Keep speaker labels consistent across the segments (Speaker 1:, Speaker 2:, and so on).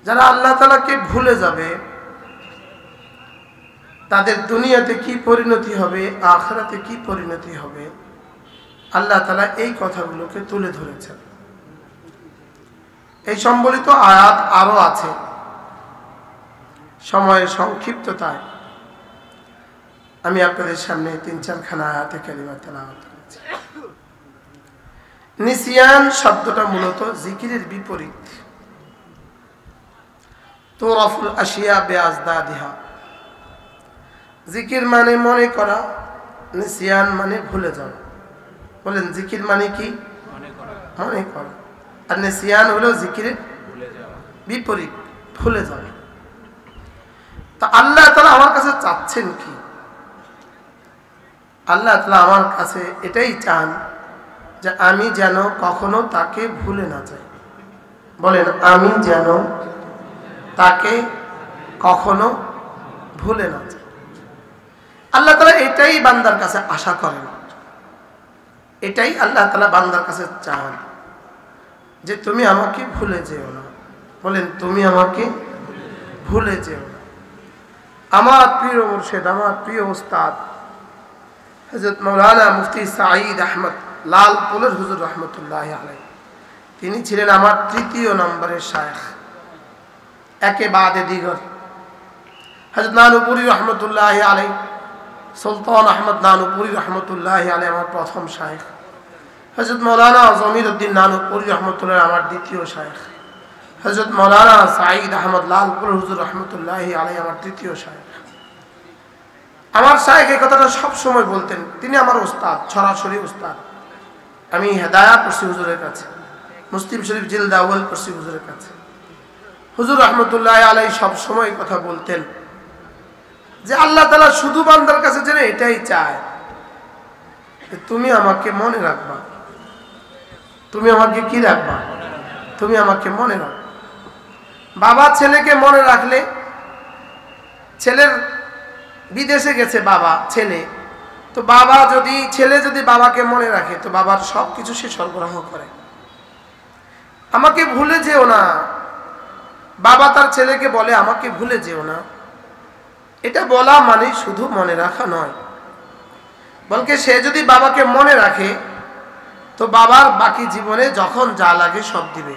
Speaker 1: যারা আল্লাহ তাআলাকে ভুলে যাবে তাদের দুনিয়াতে কি পরিণতি হবে, আখিরাতে কি পরিণতি হবে, আল্লাহ তাআলা এই কথাগুলোকে তুলে ধরেছেন। এই সম্বলিত আয়াত আরো আছে, সময়ের সংক্ষিপ্ততায় আমি আপনাদের সামনে ৩-৪ খানা আয়াতে কারিমা তেলাওয়াত করেছি। নিসিয়ান শব্দটা মূলত জিকিরের বিপরীত। তুরাফুল আশিয়া বিআজদাদিহা, জিকির মানে মনে করা, নিসিয়ান মানে ভুলে যাওয়া। বলেন জিকির মানে কি? মনে করা। আর নিসিয়ান হলো জিকিরের বিপরীত, ভুলে যাওয়া। তা আল্লাহ তাআলা আমার কাছে চাচ্ছেন কি? আল্লাহ তাআলা আমার কাছে এটাই চান যে আমি যেন কখনো তাকে ভুলে না যাই। বলেন আমি যেন তাকে কখনো ভুলে না যাই। আল্লাহ তাআলা এটাই বান্দার কাছে আশা করেন, এটাই আল্লাহ তাআলা বান্দার কাছে চান যে তুমি আমাকে ভুলে যেও না। বলেন তুমি আমাকে ভুলে যেও না। আমার প্রিয় মুর্শিদ, আমার প্রিয় উস্তাদ হযরত মাওলানা মুফতি সাঈদ আহমদ লালপুরের হুজুর রহমতুল্লাহ আলাইহি, তিনি ছিলেন আমার ৩য় নম্বরের শায়েখ, একে বাদে দিগর। হযরত নানুপুরি রহমতুল্লাহ আলাইহি, সুলতান আহমদ নানুপুরি রহমতুল্লাহ আলাইহি আমার প্রথম শায়েখ। হযরত মাওলানা জমির উদ্দিন নানুপুরি রহমতুল্লাহ আমার ২য় শায়েখ। হযরত মাওলানা সাঈদ আহমদ লালপুরের হুজুর রহমতুল্লাহ আলাইহি আমার ৩য় শায়েখ। আমার শায়েখ এই কথাটা সব সময় বলতেন, তিনি আমার উস্তাদ, সরাসরি উস্তাদ। আমি হেদায়া পড়ছি হুজুরের কাছে, মুসলিম শরীফ জিলদ আউয়াল পড়ছি হুজুরের কাছে। হুজুর রহমতুল্লাহ আলাইহি সব সময় কথা বলতেন যে আল্লাহ তাআলা শুধু বান্দার কাছে যেন এটাই চায় যে তুমি আমাকে মনে রাখবা। তুমি আমাকে কি রাখবা? তুমি আমাকে মনে রাখবা। বাবা ছেলেকে মনে রাখলে, ছেলের বিদেশে গেছে বাবা ছেলে, তো বাবা যদি ছেলে যদি বাবাকে মনে রাখে তো বাবার সব কিছু সে সরবরাহ করে। আমাকে ভুলে যেও না, বাবা তার ছেলেকে বলে আমাকে ভুলে যেও না, এটা বলা মানে শুধু মনে রাখা নয়, বলকে সে যদি বাবাকে মনে রাখে তো বাবার বাকি জীবনে যখন যা লাগে সব দিবে।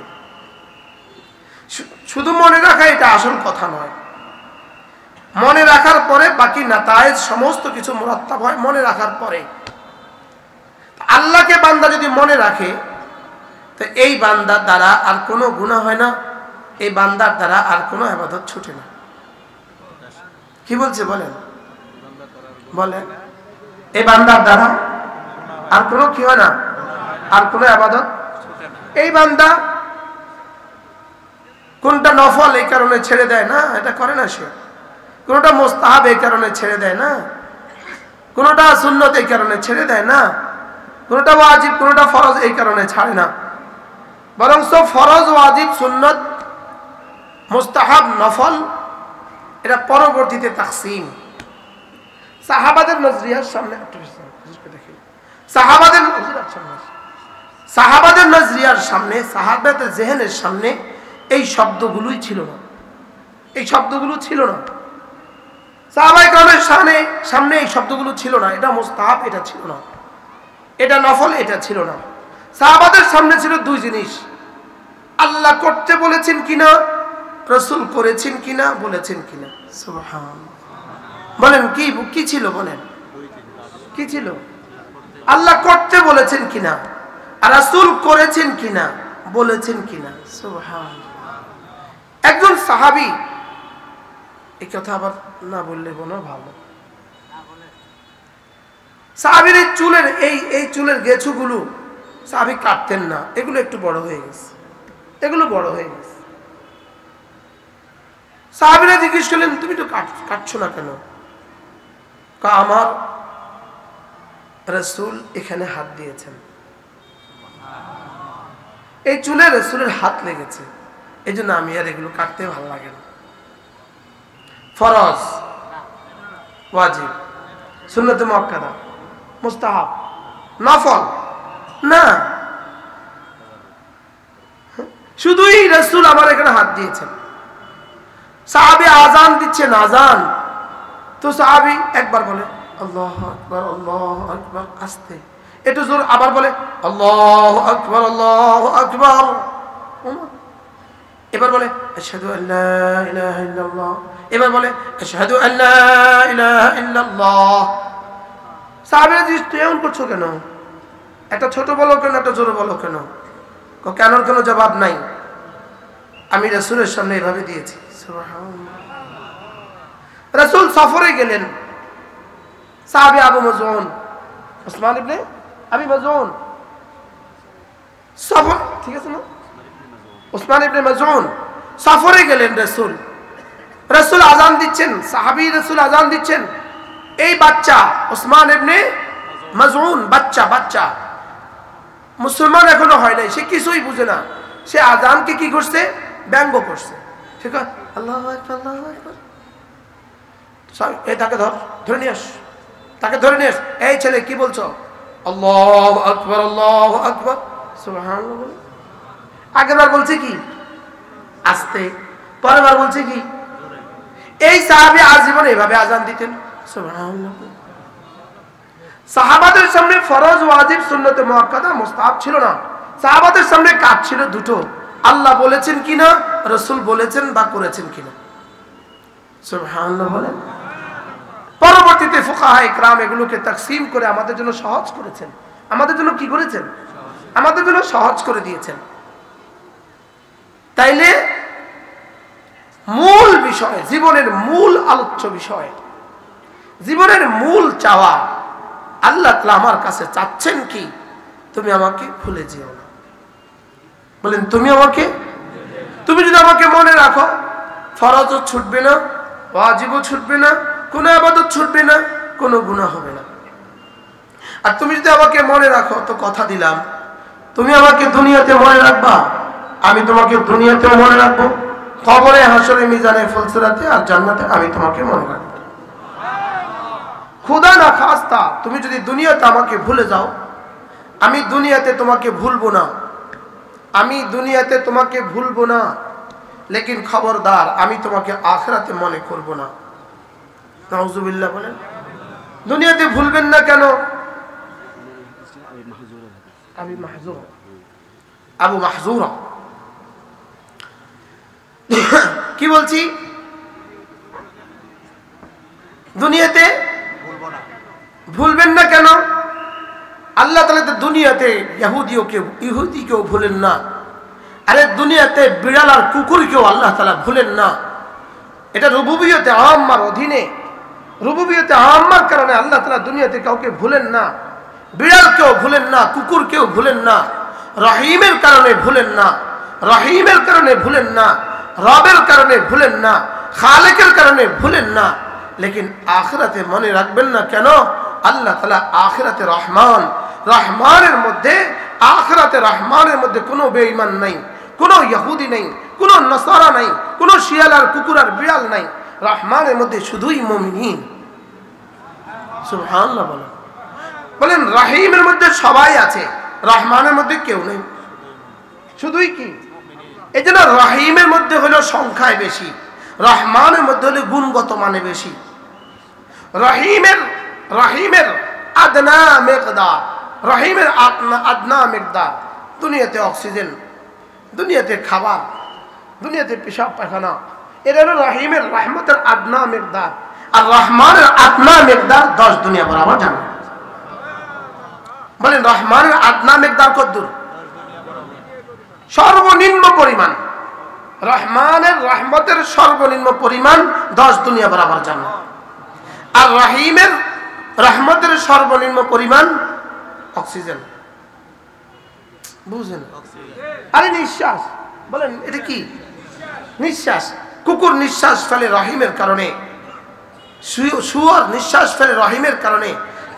Speaker 1: শুধু মনে রাখা এটা আসল কথা নয়। মনে রাখার পরে বাকি নাতায়েজ সমস্ত কিছু মুরাত্তাব হয় মনে রাখার পরে। আল্লাহকে বান্দা যদি মনে রাখে তো এই বান্দার দ্বারা আর কোনো গুনাহ হয় না, এই বান্দার দ্বারা আর কোনো ইবাদত ছুটে না। কি বলছে বলেন? বলেন এই বান্দার দ্বারা আর কোনো কি হয় না, আর কোনো ইবাদত। এই বান্দা কোনটা নফল এই কারণে ছেড়ে দেয় না, এটা করে না সে। কোনটা মুস্তাহাব এই কারণে ছেড়ে দেয় না, কোনটা সুন্নত এই কারণে ছেড়ে দেয় না, কোনটা ওয়াজিব কোনটা ফরজ এই কারণে ছাড়ে না। বরং ফরজ, ওয়াজিব, সুন্নত, মুস্তাহাব, নফল এটা পরবর্তীতে তাকসিম। সাহাবাদের নজরিয়ার সামনে সাহাবাদের নজরিয়ার সামনে, সাহাবাদের জেহেনের সামনে এই শব্দগুলোই ছিল না, এই শব্দগুলো ছিল না। সাহাবায়ে কেরামের সামনে এই শব্দগুলো ছিল না। এটা মুস্তাহাব এটা ছিল না, এটা নফল এটা ছিল না। সাহাবাদের সামনে ছিল দুই জিনিস, আল্লাহ করতে বলেছেন কিনা, রাসূল করেছেন কিনা, বলেছেন কিনা। সুবহানাল্লাহ। বলেন কি কি ছিল? বলেন কি ছিল? আল্লাহ করতে বলেছেন কিনা, আর রাসূল করেছেন কিনা, বলেছেন কিনা। সুবহানাল্লাহ। একজন সাহাবী, এই কথা আবার না বললে বলো ভালো, সাহাবীর এই চুলের গেছুগুলো সাহাবী কাটতেন না, এগুলো একটু বড় হয়ে গেছে, এগুলো বড় হয়ে গেছে। সাহাবীরা জিজ্ঞেস করলেন তুমি তো কাটছো না কেন? আমার রাসূল এখানে হাত দিয়েছেন, এই চুলে রাসূলের হাত লেগেছে, এই জন্য আমি আর এগুলো কাটতে ভালো লাগে না। ফরজ, ওয়াজিব, সুন্নাতে মুআক্কাদা, মুস্তাহাব, নফল না, শুধুই রাসূল আমার এখানে হাত দিয়েছেন, সাহাবী আজান দিচ্ছেন, আজান। তো সাহাবী একবার বলে আল্লাহু আকবার, আল্লাহু আকবার, আস্তে একটু জোর, আবার বলে আল্লাহু আকবার, আল্লাহু আকবার। এবার বলে আশহাদু আল্লা ইলাহা ইল্লাল্লাহ, এবার বলে আশহাদু আল্লা ইলাহা ইল্লাল্লাহ। সাহাবীরা জিজ্ঞেস, তুই এমন করছো কেন? একটা ছোট বলো কেন, একটা জোরে বলো কেন? কেনর কোনো জবাব নাই। আমি রাসূলের সামনে এভাবে দিয়েছি। সুবহানাল্লাহ। রাসূল সফরে গেলেন, সাহাবী আবু মাযউন, উসমান ইবনে আবি মাযউন, সফর, ঠিক আছে না? উসমান ইবনে মাযউন সফরে গেলেন। রাসূল আযান দিচ্ছেন, সাহাবী রাসূল আযান দিচ্ছেন। এই বাচ্চা উসমান ইবনে মাযউন, বাচ্চা মুসলমান এখনো হয় নাই, সে কিছুই বুঝে না। সে আযানকে কি করছে? ব্যঙ্গ করছে। সে কয় আল্লাহু আকবার, আল্লাহু আকবার। এই তাকে ধরে নিয়ে আস, তাকে ধরে নিয়ে আস। এই ছেলে কি বলছো? আল্লাহু আকবার, আল্লাহু আকবার, সুবহানাল্লাহ। আগেরবার বলছে কি আস্তে, পরের বার বলছে কি? এই সাহাবী আজীবন এইভাবে আযান দিতেন। সুবহানাল্লাহ। সাহাবাদের সামনে ফরজ, ওয়াজিব, সুন্নতে মুআক্কাদা, মুস্তাহাব ছিল না। সাহাবাদের সামনে কাজ ছিল দুটো, আল্লাহ বলেছেন কিনা, রাসূল বলেছেন বা করেছেন কিনা। সুবহানাল্লাহ বলেন। পরবর্তীতে ফুকাহায়ে কেরাম এগুলোকে তাকসীম করে আমাদের জন্য সহজ করেছেন। আমাদের জন্য কি করেছেন? আমাদের জন্য সহজ করে দিয়েছেন। তাইলে মূল বিষয়, জীবনের মূল আলোচ্য বিষয়, জীবনের মূল চাওয়া, আল্লাহ তাআলা আমার কাছে চাচ্ছেন কি? তুমি আমাকে ভুলে যেও না। বলেন তুমি আমাকে, তুমি যদি আমাকে মনে রাখো, ফরজও ছুটবে না, ওয়াজিবও ছুটবে না, কোনো ইবাদত ছুটবে না, কোনো গুনাহ হবে না। আর তুমি যদি আমাকে মনে রাখো, তো কথা দিলাম তুমি আমাকে দুনিয়াতে মনে রাখবা, আমি তোমাকে দুনিয়াতেও মনে রাখবো, কবরে, হাসরে, মিজানে, ফুলসিরাতে আর জান্নাতে আমি তোমাকে মনে রাখবো। খুদা না খাস্তা তুমি যদি দুনিয়াতে আমাকে ভুলে যাও, আমি দুনিয়াতে তোমাকে ভুলবো না, আমি দুনিয়াতে তোমাকে ভুলবো না, লেকিন খবরদার আমি তোমাকে আখিরাতে মনে করব না। নাউজুবিল্লাহ বলেন। দুনিয়াতে ভুলবেন না কেন? আবু মাহজুরা কি বলছি? দুনিয়াতে ভুলবেন না কেন? আল্লাহ তাআলা তো দুনিয়াতে ইহুদিকেও ভুলেন না। আরে দুনিয়াতে বিড়াল আর কুকুরকেও আল্লাহ তাআলা ভুলেন না। এটা রুবুবিয়তে আম্মার অধীনে, রুবুবিয়তে আম্মার কারণে আল্লাহ তাআলা দুনিয়াতে কাউকে ভুলেন না। বিড়ালকেও ভুলেন না, কুকুরকেও ভুলেন না। রহিমের কারণে ভুলেন না, রহিমের কারণে ভুলেন না, রবের কারণে ভুলেন না, খালেকের কারণে ভুলেন না। লেকিন আখিরাতে মনে রাখবেন না কেন? আল্লাহ তাআলা আখিরাতে রহমান, রহমানের মধ্যে, আখিরাতে রহমানের মধ্যে কোনো বেঈমান নাই, কোনো ইহুদি নাই, কোনো নাসারা নাই, কোনো শিয়াল আর কুকুর আর বিড়াল নাই। রহমানের মধ্যে শুধুই মুমিনিন। সুবহানাল্লাহ বলেন। বলেন রহিমের মধ্যে সবাই আছে, রহমানের মধ্যে কেউ নেই, শুধুই কি? এই জন্য রহিমের মধ্যে হলো সংখ্যায় বেশি, রহমানের মধ্যে হলো গুণগত মানে বেশি। রহিমের আদনা মিকদার, রহিমের আদনা মিকদার, দুনিয়াতে অক্সিজেন, দুনিয়াতে খাবার, দুনিয়াতে পেশাব পায়খানা, এটা হলো রহিমের রহমতের আদনা মিকদার। আর রহমানের আদনা মিকদার 10 দুনিয়া বরাবর জানেন। বলেন রহমানের আদনা মিকদার কতদূর? সর্বনিম্ন পরিমাণ। রহমানের রহমতের সর্বনিম্ন পরিমাণ 10 দুনিয়া বরাবর জানেন। আর রহিমের রহমতের সর্বনিম্ন পরিমাণ অক্সিজেন। বুঝেন? আরে নিঃশ্বাস, বলেন এটা কি? নিঃশ্বাস। কুকুর নিঃশ্বাস ফেলে রহিমের কারণে, শুয়োর নিঃশ্বাস ফেলে রহিমের কারণে,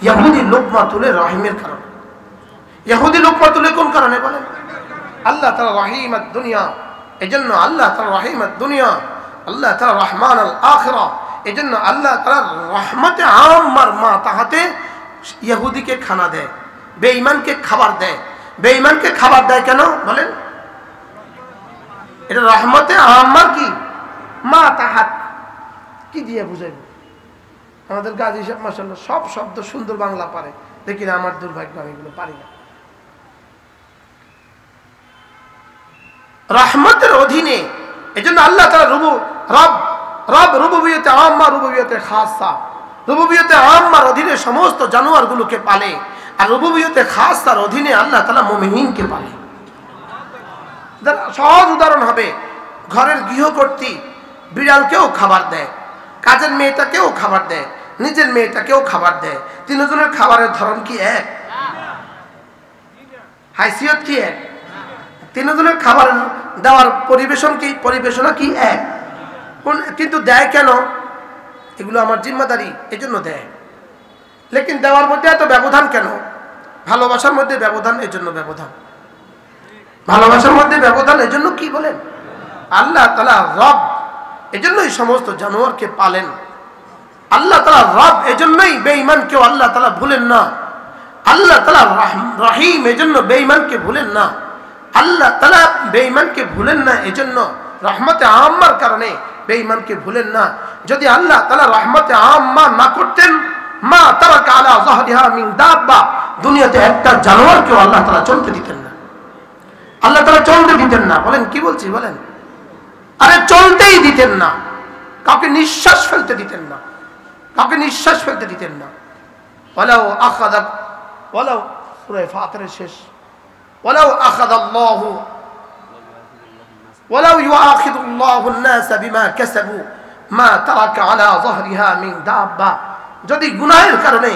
Speaker 1: ইহুদি লোকমা তুলে রহিমের কারণে। ইহুদি লোকমা তুলে কোন কারণে বলেন? আল্লাহ তাআলা রহিমাত দুনিয়া, এজন্য আল্লাহ তাআলা রহিমাত দুনিয়া, আল্লাহ তাআলা রহমান আল আখিরা। এজন্য আল্লাহ তাআলা রহমতে আম্মার মা তাহাতে ইহুদিকে খানা দেয়, বেঈমানকে খাবার দেয়। বেঈমানকে খাবার দেয় কেন বলেন? এটা রহমতে আম্মার কি মা তাহাত কি দিয়ে বুঝাইব? আমাদের গাজী সাহেব মাশাআল্লাহ সব শব্দ সুন্দর বাংলা পারে, দেখি না আমার দুর্ভাগ্য আমি এগুলো পারি না। রহমতের অধীনে, এজন্য আল্লাহ তাআলা রব রুবুবিয়তে আম্মা রুবুবিয়তে খাসা, রুবুবিয়তে আম্মার অধীনে সমস্ত জানোয়ারগুলোকে পালে, আর রুবুবিয়তে খাসার অধীনে আল্লাহ তাআলা মুমিনকে পালে। সহজ উদাহরণ হবে, ঘরের গৃহকর্ত্রী বিড়ালকেও খাবার দেয়, কাজের মেয়েটাকেও খাবার দেয়, নিজের মেয়েটাকেও খাবার দেয়। তিনজনের খাবারের ধরন কি এক? হাইসিয়ত কি এক? তিনজনের খাবার দেওয়ার পরিবেশনা কি এক? কিন্তু দেয় কেন? এগুলো আমার জিম্মাদারি, এই জন্য দেয়। লেকিন দেওয়ার মধ্যে এত ব্যবধান কেন? ভালোবাসার মধ্যে ব্যবধান, এই জন্য ব্যবধান। ভালোবাসার মধ্যে ব্যবধান, এই জন্য কি বলেন? আল্লাহ তাআলা রব, এজন্যই সমস্ত জানোয়ারকে পালেন। আল্লাহ তাআলা রব, এজন্যই বেঈমানকেও আল্লাহ তাআলা ভুলেন না। আল্লাহ তাআলা রহিম, এজন্য বেঈমানকে ভুলেন না। আল্লাহ তাআলা বেঈমানকে ভুলেন না, এজন্য রহমতে আম্মার কারণে বেঈমানকে ভুলেন না। যদি আল্লাহ তাআলা রহমতে আম্মা না করতেন, মা তারাকা আলা যাহরিহা মিন দাব্বা, দুনিয়াতে একটা জানোয়ারকেও আল্লাহ তাআলা চলতে দিতেন না। আল্লাহ তাআলা চলতে দিতেন না। বলেন কি বলছি বলেন? আরে চলতেই দিতেন না, কাউকে নিঃশ্বাস ফেলতে দিতেন না, কাউকে নিঃশ্বাস ফেলতে দিতেন না। ওয়ালাউ আখাযা, ওয়ালাউ সূরা ফাতিরের শেষ, ওয়ালাউ আখাযাল্লাহু ওয়ালাউ ইউআখিযুল্লাহু আন-নাস বিমা কাসাবু মা তারাকা আলা যাহরিহা মিন দাব্বা, যদি গুনাহের কারণে